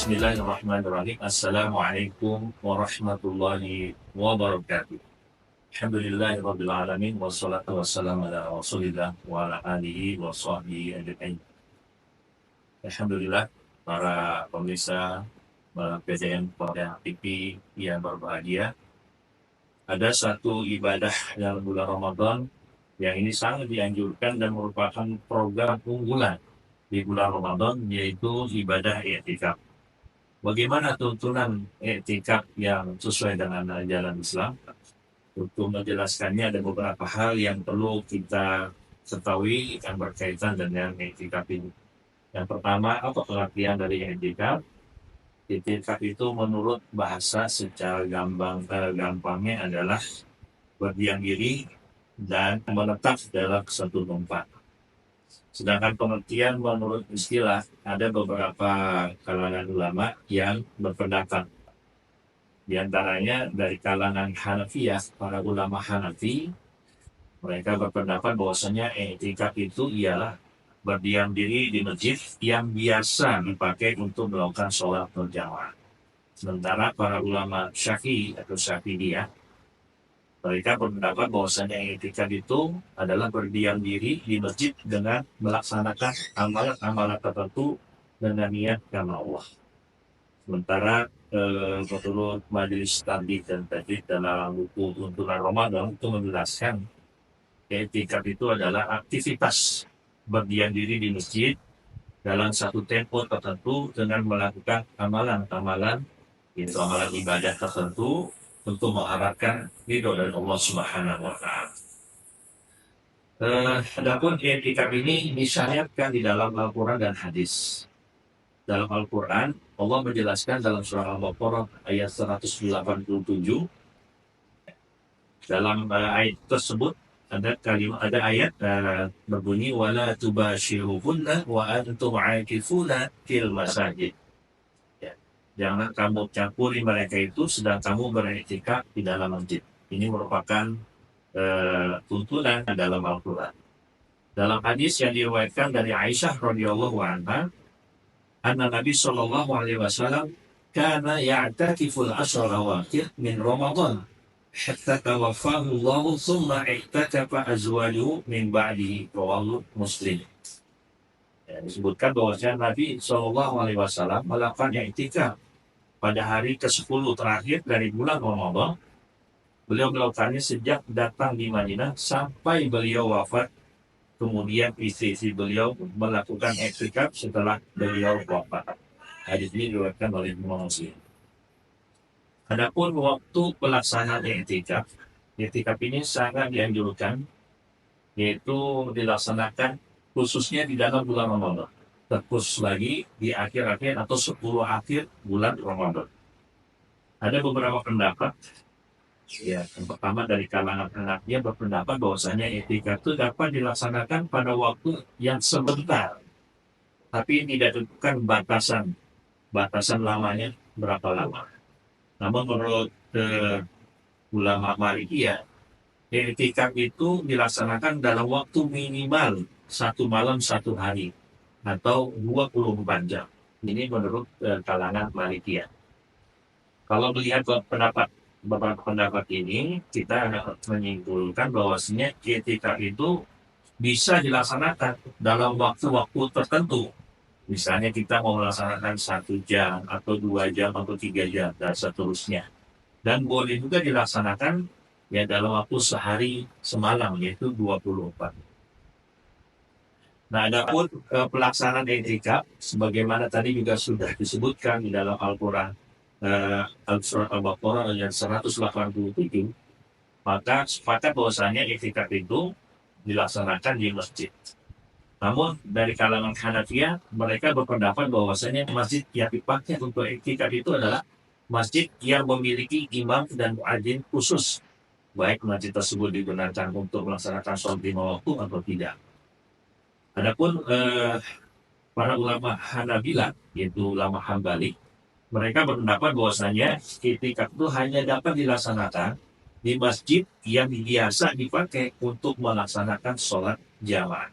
Bismillahirrahmanirrahim. Assalamualaikum warahmatullahi wabarakatuh. Alhamdulillahirabbil alamin wassalatu wassalamu ala Rasulillah wa ala alihi wa sahbihi ajmain. Alhamdulillah para pemirsa PDN pada TV yang berbahagia. Ada satu ibadah dalam bulan Ramadan yang ini sangat dianjurkan dan merupakan program unggulan di bulan Ramadan, yaitu ibadah i'tikaf. Bagaimana tuntunan i'tikaf yang sesuai dengan ajaran Islam? Untuk menjelaskannya ada beberapa hal yang perlu kita ketahui yang berkaitan dengan i'tikaf ini. Yang pertama, apa pengertian dari i'tikaf? I'tikaf itu menurut bahasa secara gampangnya adalah berdiam diri dan menetap dalam satu tempat. Sedangkan pengertian menurut istilah, ada beberapa kalangan ulama yang berpendapat. Di antaranya dari kalangan Hanafiyah, para ulama Hanafi, mereka berpendapat bahwasanya i'tikaf itu ialah berdiam diri di masjid yang biasa dipakai untuk melakukan sholat berjamaah. Sementara para ulama Syafi'i atau Syafi'iyah, mereka berpendapat bahwasanya i'tikaf itu adalah berdiam diri di masjid dengan melaksanakan amalan-amalan tertentu dengan niat karena Allah. Sementara menurut Majelis Tabligh dan Tajdid dalam buku Tuntunan Ramadan itu menjelaskan i'tikaf itu adalah aktivitas berdiam diri di masjid dalam satu tempo tertentu dengan melakukan amalan-amalan, itu amalan ibadah tertentu untuk mengharapkan ridho dari Allah Subhanahu wa Ta'ala. Adapun i'tikaf ini disyariatkan di dalam Al-Quran dan hadis. Dalam Al-Quran, Allah menjelaskan dalam surah Al-Baqarah ayat 187. Dalam ayat tersebut ada ayat berbunyi wala tubashiruhunna wa antum aakifuna fil masajid. Jangan kamu campuri mereka itu sedang kamu beriktikaf di dalam masjid. Ini merupakan tuntunan dalam Al-Quran. Dalam hadis yang diriwayatkan dari Aisyah radhiyallahu anha, anna Nabi sallallahu alaihi wasallam kana ya'takiful ashra awakhir min Ramadan hatta tawaffahu Allah thumma i'takafa azwajuhu min ba'dihi, rawahu Muslim. Disebutkan bahwasanya Nabi sallallahu alaihi wasallam melakukan i'tikaf pada hari ke-10 terakhir dari bulan Ramadan. Beliau melakukannya sejak datang di Madinah sampai beliau wafat. Kemudian istri-istri beliau melakukan i'tikaf setelah beliau wafat. Hadis ini diriwayatkan oleh Muslim. Adapun waktu pelaksanaan i'tikaf ini sangat dianjurkan, yaitu dilaksanakan khususnya di dalam bulan Ramadan. Terkhusus lagi di akhir-akhir atau 10 akhir bulan Ramadan. Ada beberapa pendapat. Yang pertama dari kalangan Hanafiyah berpendapat bahwasanya i'tikaf itu dapat dilaksanakan pada waktu yang sebentar, tapi tidak ditentukan batasan lamanya berapa lama. Namun menurut ulama Malikiyah, i'tikaf itu dilaksanakan dalam waktu minimal 1 malam 1 hari atau 24 jam. Ini menurut kalangan Malikiyah. Kalau melihat beberapa pendapat ini, kita menyimpulkan bahwasanya i'tikaf itu bisa dilaksanakan dalam waktu-waktu tertentu. Misalnya kita mau melaksanakan 1 jam atau 2 jam atau 3 jam dan seterusnya. Dan boleh juga dilaksanakan ya dalam waktu sehari semalam, yaitu 24. Nah, adapun pelaksanaan i'tikaf sebagaimana tadi juga sudah disebutkan di dalam Al-Quran, Surat Al-Baqarah ayat 187, maka sepakat bahwasanya i'tikaf itu dilaksanakan di masjid. Namun dari kalangan Hanafiyah, mereka berpendapat bahwasanya masjid yang dipakai untuk i'tikaf itu adalah masjid yang memiliki imam dan muadzin khusus, baik masjid tersebut digunakan untuk melaksanakan sholat 5 waktu atau tidak. Adapun para ulama Hanabilah, yaitu ulama Hambali, mereka berpendapat bahwasanya i'tikaf itu hanya dapat dilaksanakan di masjid yang biasa dipakai untuk melaksanakan sholat jamaah.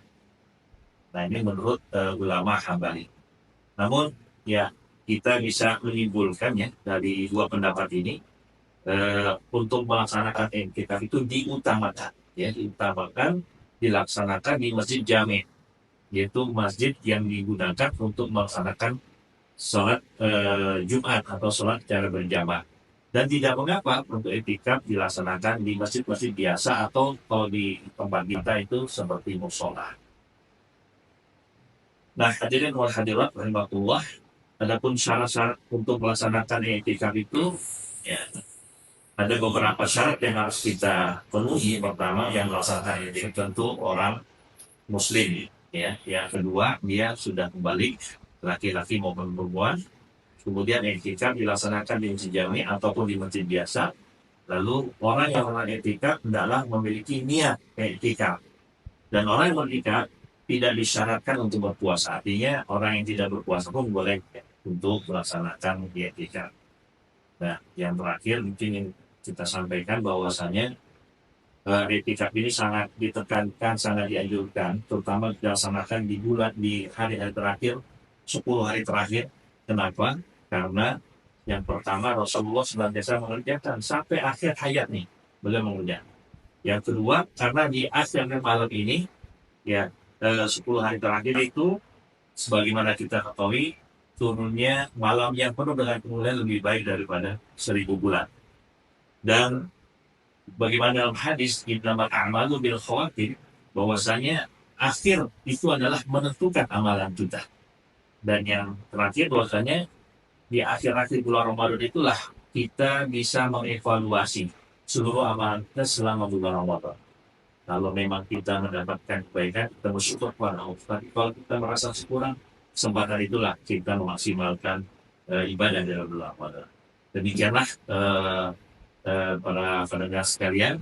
Nah, ini menurut ulama Hambali. Namun ya kita bisa menyimpulkannya dari dua pendapat ini, untuk melaksanakan i'tikaf itu diutamakan, ya, diutamakan dilaksanakan di masjid jami', yaitu masjid yang digunakan untuk melaksanakan sholat Jumat atau sholat secara berjamaah. Dan tidak mengapa untuk i'tikaf dilaksanakan di masjid-masjid biasa atau kalau di tempat kita itu seperti musola. Nah, hadirin wal hadirat rahimakumullah, adapun syarat-syarat untuk melaksanakan i'tikaf itu, ya, ada beberapa syarat yang harus kita penuhi. Pertama, yang melaksanakan i'tikaf tentu orang muslim, ya. Yang kedua, dia sudah kembali, laki-laki maupun perempuan. Kemudian i'tikaf dilaksanakan di masjid jami ataupun di masjid biasa. Lalu orang yang melakukan i'tikaf hendaklah memiliki niat i'tikaf. Dan orang yang i'tikaf tidak disyaratkan untuk berpuasa. Artinya orang yang tidak berpuasa pun boleh untuk melaksanakan i'tikaf. Nah, yang terakhir mungkin yang kita sampaikan bahwasanya i'tikaf ini sangat ditekankan, sangat dianjurkan, terutama dilaksanakan di hari-hari terakhir, 10 hari terakhir. Kenapa? Karena yang pertama, Rasulullah senantiasa mengerjakan sampai akhir hayat nih, beliau mengerjakan. Yang kedua, karena di akhir malam ini, ya, 10 hari terakhir itu, sebagaimana kita ketahui, turunnya malam yang penuh dengan kemuliaan lebih baik daripada 1000 bulan. Dan bagaimana dalam hadis innamal a'malu bil khawatim, bahwasanya akhir itu adalah menentukan amalan kita. Dan yang terakhir bahwasanya di akhir-akhir bulan Ramadan itulah kita bisa mengevaluasi seluruh amalan kita selama bulan Ramadan. Kalau memang kita mendapatkan kebaikan, kita bersyukur kepada Allah. Tapi kalau kita merasa kurang, kesempatan itulah kita memaksimalkan ibadah dalam bulan Ramadan. Demikianlah para pendengar sekalian,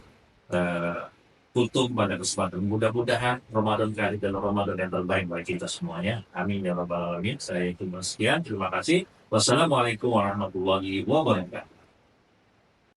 tutup pada kesempatan. Mudah-mudahan Ramadan kali dan Ramadan yang terbaik bagi kita semuanya. Amin ya rabbal alamin. Saya itu sekian. Terima kasih. Wassalamualaikum warahmatullahi wabarakatuh.